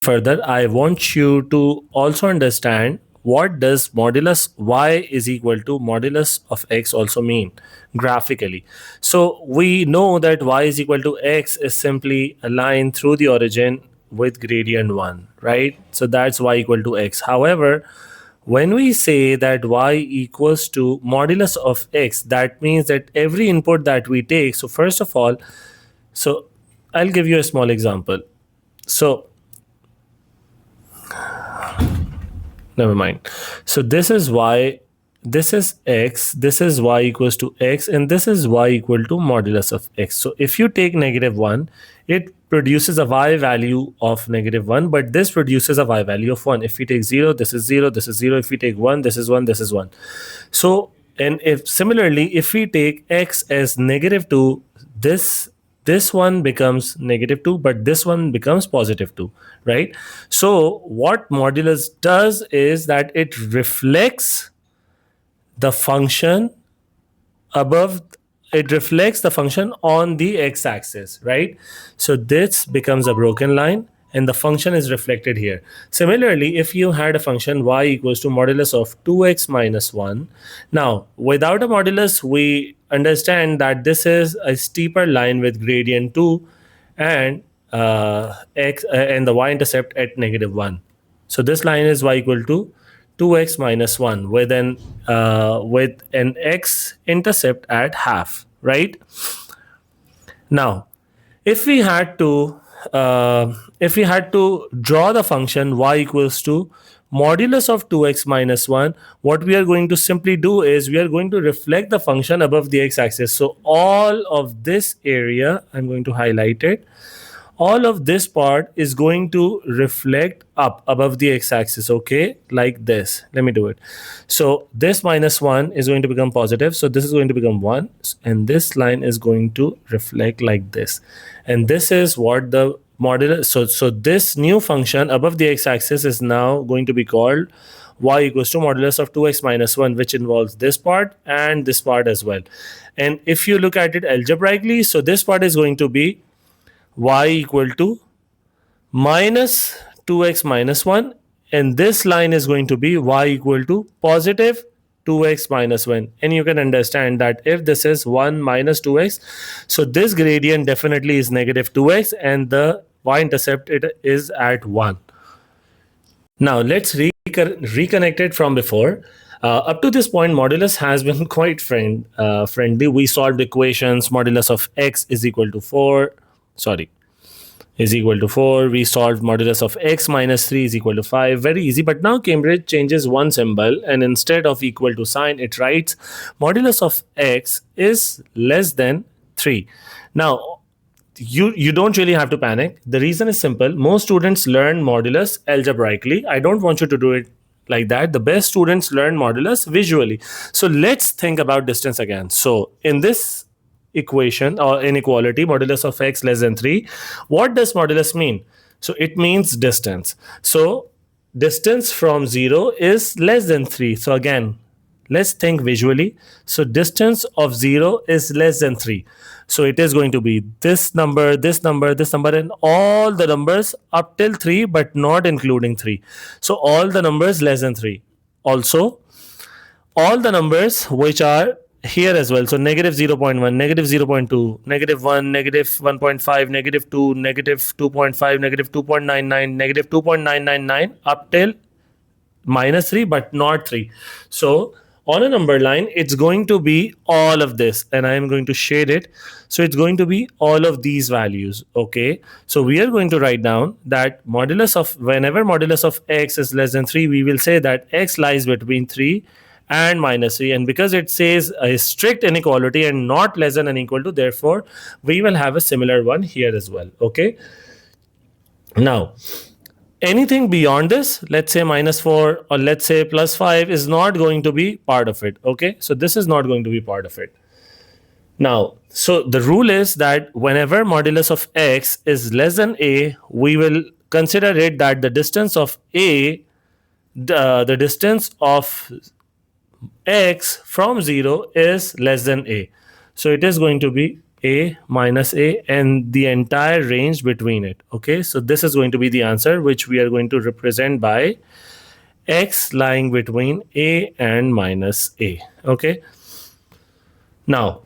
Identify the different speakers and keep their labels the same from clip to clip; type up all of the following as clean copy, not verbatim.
Speaker 1: further, I want you to also understand what does modulus y is equal to modulus of x also mean graphically. So we know that y is equal to x is simply a line through the origin with gradient 1, right? So that's y equal to x. However, when we say that y equals to modulus of x, that means that every input that we take, so first of all, so I'll give you a small example. So never mind. So this is y, this is x, this is y equals to x, and this is y equal to modulus of x. So if you take -1, it produces a y value of -1, but this produces a y value of 1. If we take 0, this is 0, this is 0. If we take 1, this is 1, this is 1. So, and if similarly, if we take x as -2, this one becomes -2, but this one becomes +2, right? So what modulus does is that it reflects the function above, it reflects the function on the x-axis, right? So this becomes a broken line and the function is reflected here. Similarly, if you had a function y equals to modulus of 2x minus 1, now without a modulus, we understand that this is a steeper line with gradient 2 and x and the y-intercept at -1. So this line is y equal to 2x minus 1 with an x-intercept at half, right? Now, if we had to draw the function y equals to modulus of 2x minus 1, what we are going to simply do is we are going to reflect the function above the x-axis. So all of this area, I'm going to highlight it, all of this part is going to reflect up above the x-axis, okay, like this. Let me do it. So this -1 is going to become positive, so this is going to become 1, and this line is going to reflect like this, and this is what the modulus, so this new function above the x-axis is now going to be called y equals to modulus of 2x minus 1, which involves this part and this part as well. And if you look at it algebraically, so this part is going to be y equal to minus 2x minus 1, and this line is going to be y equal to positive 2x minus 1. And you can understand that if this is 1 minus 2x, so this gradient definitely is -2x and the y-intercept it is at 1. Now let's reconnect it from before. Up to this point, modulus has been quite friendly. We solved equations. Modulus of x is equal to 4. Is equal to 4. We solved modulus of x minus 3 is equal to 5. Very easy. But now Cambridge changes one symbol, and instead of equal to sign, it writes modulus of x is less than 3. Now, you don't really have to panic. The reason is simple. Most students learn modulus algebraically. I don't want you to do it like that. The best students learn modulus visually. So let's think about distance again. So in this equation or inequality, modulus of x less than 3, what does modulus mean? So it means distance. So distance from 0 is less than 3. So again, let's think visually. So distance of 0 is less than 3. So it is going to be this number, this number, this number, and all the numbers up till 3, but not including 3. So all the numbers less than 3. Also, all the numbers which are here as well. So -0.1, -0.2, -1, -1.5, -2, -2.5, -2.99, -2.999 up till -3, but not 3. So on a number line, it's going to be all of this, and I am going to shade it. So it's going to be all of these values, okay? So we are going to write down that modulus of, whenever modulus of x is less than 3, we will say that x lies between 3 and -3, and because it says a strict inequality and not less than or equal to, therefore we will have a similar one here as well, okay? Now, anything beyond this, let's say -4 or let's say +5, is not going to be part of it, okay? So this is not going to be part of it. Now, so the rule is that whenever modulus of x is less than a, we will consider it that the distance of a, the distance of x from 0 is less than a. So it is going to be a minus a and the entire range between it. Okay, so this is going to be the answer, which we are going to represent by x lying between a and minus a. Okay, now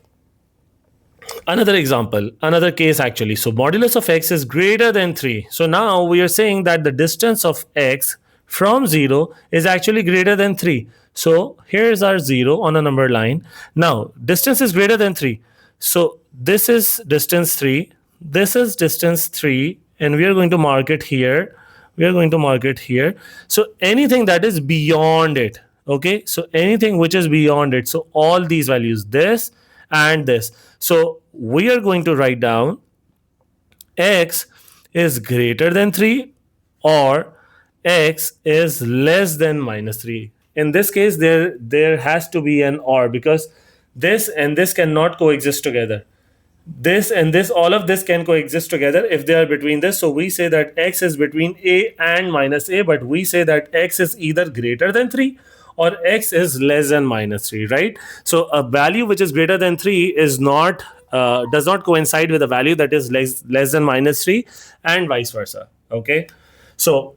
Speaker 1: another example, another case actually. So modulus of x is greater than 3. So now we are saying that the distance of x from 0 is actually greater than 3. So here's our 0 on a number line. Now distance is greater than 3. So this is distance 3. This is distance 3. And we are going to mark it here. We are going to mark it here. So anything that is beyond it. Okay. So anything which is beyond it. So all these values, this and this. So we are going to write down x is greater than 3 or x is less than minus 3. In this case, there has to be an or, because this and this cannot coexist together. This and this, all of this can coexist together if they are between this. So we say that x is between a and minus a, but we say that x is either greater than 3 or x is less than minus 3, right? So a value which is greater than 3 is not does not coincide with a value that is less than minus 3 and vice versa. Okay, so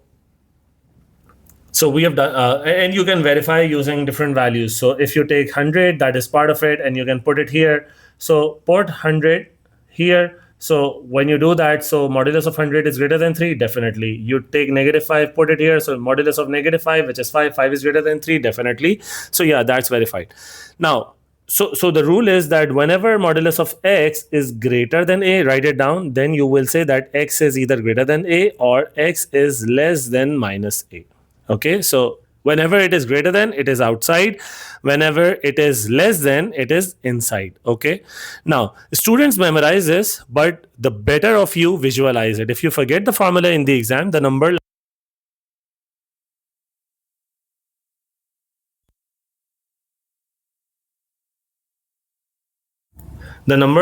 Speaker 1: we have done, and you can verify using different values. So if you take 100, that is part of it, and you can put it here. So put 100 here. So when you do that, so modulus of 100 is greater than 3, definitely. You take -5, put it here. So modulus of -5, which is 5, 5 is greater than 3, definitely. So yeah, that's verified. Now, so the rule is that whenever modulus of x is greater than a, write it down, then you will say that x is either greater than a or x is less than minus a. Okay, so whenever it is greater than, it is outside. Whenever it is less than, it is inside. Okay, now students memorize this, but the better of you visualize it. If you forget the formula in the exam, the number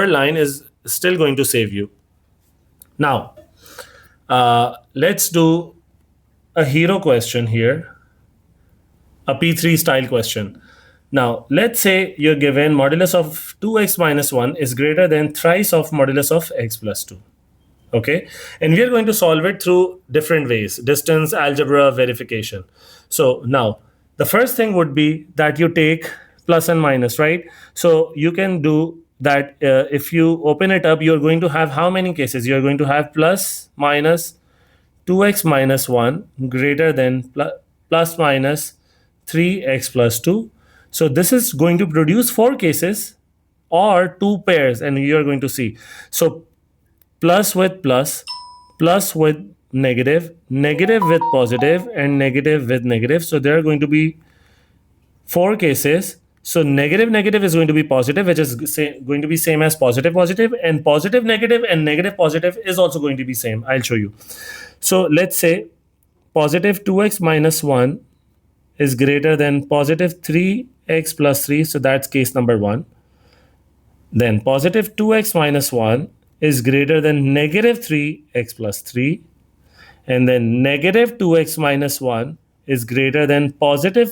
Speaker 1: line is still going to save you. Now, let's do a hero question here, a P3 style question. Now, let's say you're given modulus of 2x minus 1 is greater than thrice of modulus of x plus 2. Okay, and we are going to solve it through different ways: distance, algebra, verification. So now the first thing would be that you take plus and minus, right? So you can do that. If you open it up, you're going to have how many cases? You're going to have plus minus 2x minus 1 greater than plus minus 3x plus 2. So this is going to produce 4 cases or 2 pairs, and you're going to see. So plus with plus, plus with negative, negative with positive, and negative with negative. So there are going to be 4 cases. So negative negative is going to be positive, which is going to be same as positive positive, and positive negative and negative positive is also going to be same. I'll show you. So let's say positive 2x minus 1 is greater than positive 3x plus 3. So that's case number 1. Then positive 2x minus 1 is greater than negative 3x plus 3. And then negative 2x minus 1 is greater than positive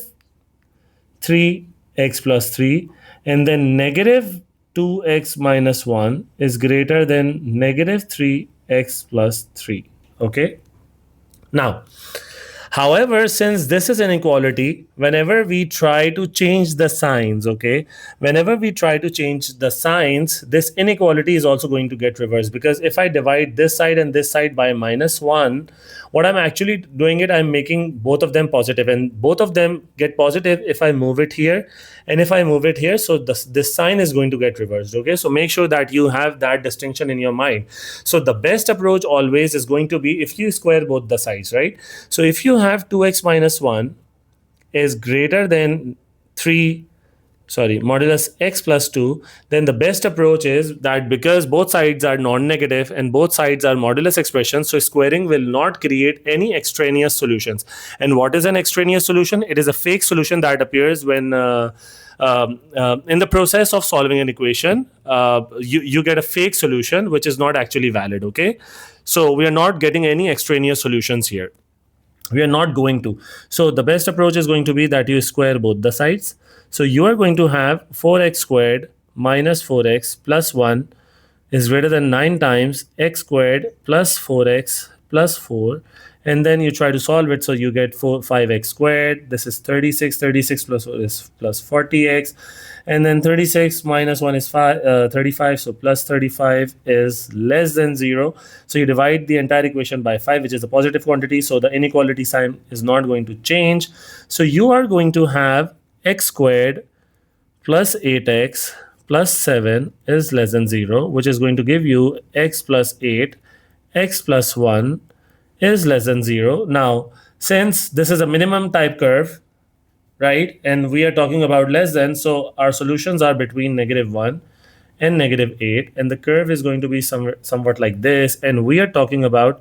Speaker 1: 3x plus 3. And then negative 2x minus 1 is greater than negative 3x plus 3. Okay. Now, however, since this is an inequality, whenever we try to change the signs, okay, whenever we try to change the signs, this inequality is also going to get reversed, because if I divide this side and this side by -1, what I'm actually doing it, I'm making both of them positive, and both of them get positive if I move it here and if I move it here. So this sign is going to get reversed. Okay, so make sure that you have that distinction in your mind. So the best approach always is going to be if you square both the sides, right? So if you have 2x minus 1 is greater than modulus x plus 2, then the best approach is that, because both sides are non-negative and both sides are modulus expressions, so squaring will not create any extraneous solutions. And what is an extraneous solution? It is a fake solution that appears when in the process of solving an equation, you get a fake solution which is not actually valid. Okay, so we are not getting any extraneous solutions here. We are not going to. So the best approach is going to be that you square both the sides. So you are going to have 4x squared minus 4x plus 1 is greater than 9 times x squared plus 4x plus 4, and then you try to solve it, so you get 5x squared. This is 36. 36 plus 4 is plus 40x, and then 36 minus 1 is 35, so plus 35 is less than 0. So you divide the entire equation by 5, which is a positive quantity, so the inequality sign is not going to change. So you are going to have x squared plus 8x plus 7 is less than 0, which is going to give you x plus 8, x plus 1 is less than 0. Now, since this is a minimum type curve, right, and we are talking about less than, so our solutions are between -1 and -8, and the curve is going to be somewhat like this, and we are talking about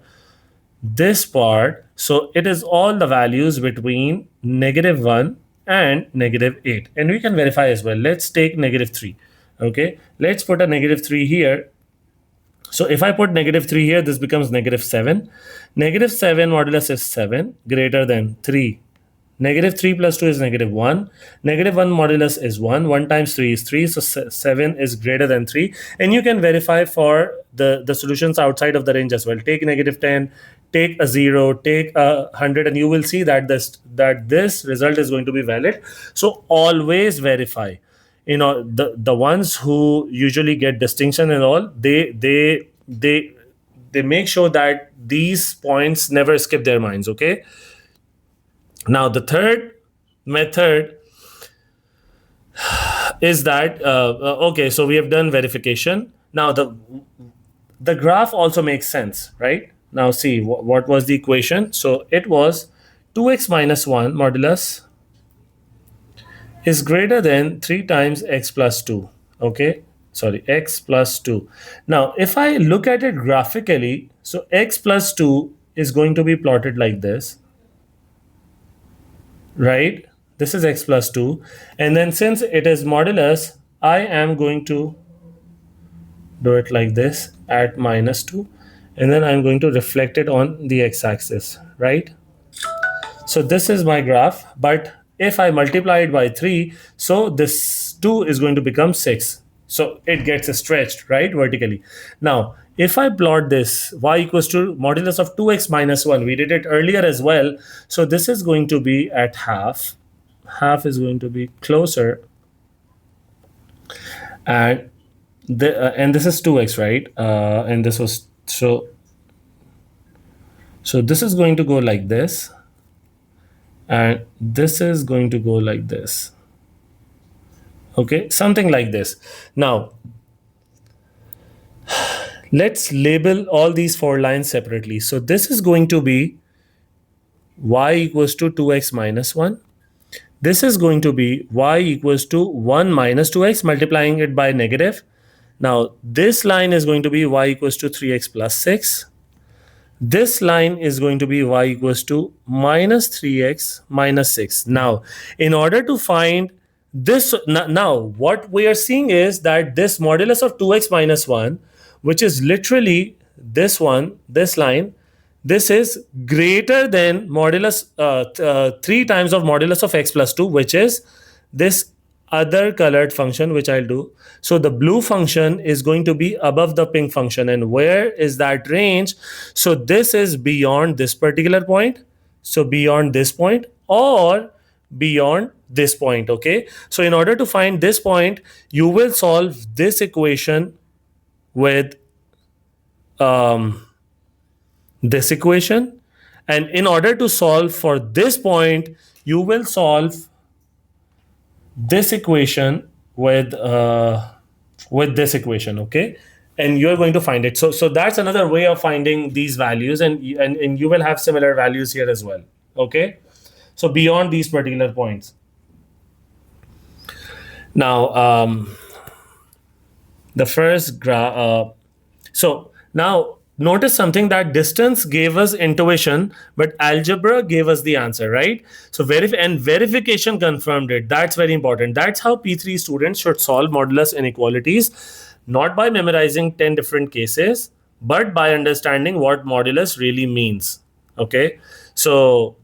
Speaker 1: this part, so it is all the values between -1 and -8, and we can verify as well. Let's take -3. Okay, let's put a -3 here. So if I put -3 here, this becomes -7. -7 modulus is 7, greater than 3. -3 plus 2 is -1. -1 modulus is 1. 1 times 3 is 3. So 7 is greater than 3. And you can verify for the solutions outside of the range as well. Take -10, take a 0, take a 100, and you will see that this result is going to be valid. So always verify. You know, the ones who usually get distinction and all, they make sure that these points never skip their minds. Okay. Now the third method is that okay, so we have done verification. Now the graph also makes sense, right? Now see what was the equation. So it was 2x minus 1 modulus is greater than 3 times x plus 2. Okay, sorry, x plus 2. Now if I look at it graphically, so x plus 2 is going to be plotted like this, right? This is x plus 2, and then since it is modulus, I am going to do it like this at -2, and then I'm going to reflect it on the x-axis, right? So this is my graph, but if I multiply it by 3, so this 2 is going to become 6. So it gets stretched, right, vertically. Now, if I plot this, y equals to modulus of 2x minus 1, we did it earlier as well. So this is going to be at half. Half is going to be closer. And this is 2x, right? And this was, so this is going to go like this. And this is going to go like this. Okay, something like this. Now, let's label all these 4 lines separately. So this is going to be y equals to 2x minus 1. This is going to be y equals to 1 minus 2x, multiplying it by negative. Now, this line is going to be y equals to 3x plus 6. This line is going to be y equals to minus 3x minus 6. Now, in order to find this, now what we are seeing is that this modulus of 2x minus 1, which is literally this one, this line, this is greater than modulus 3 times of modulus of x plus 2, which is this other colored function, which I'll do. So the blue function is going to be above the pink function. And where is that range? So this is beyond this particular point. So beyond this point or beyond this point. Okay. So in order to find this point, you will solve this equation with this equation. And in order to solve for this point, you will solve this equation with this equation, okay, and you're going to find it. So that's another way of finding these values, and you will have similar values here as well, okay. So beyond these particular points. Now the first graph. So now notice something, that distance gave us intuition, but algebra gave us the answer, right? So verification confirmed it. That's very important. That's how P3 students should solve modulus inequalities, not by memorizing 10 different cases, but by understanding what modulus really means. Okay, so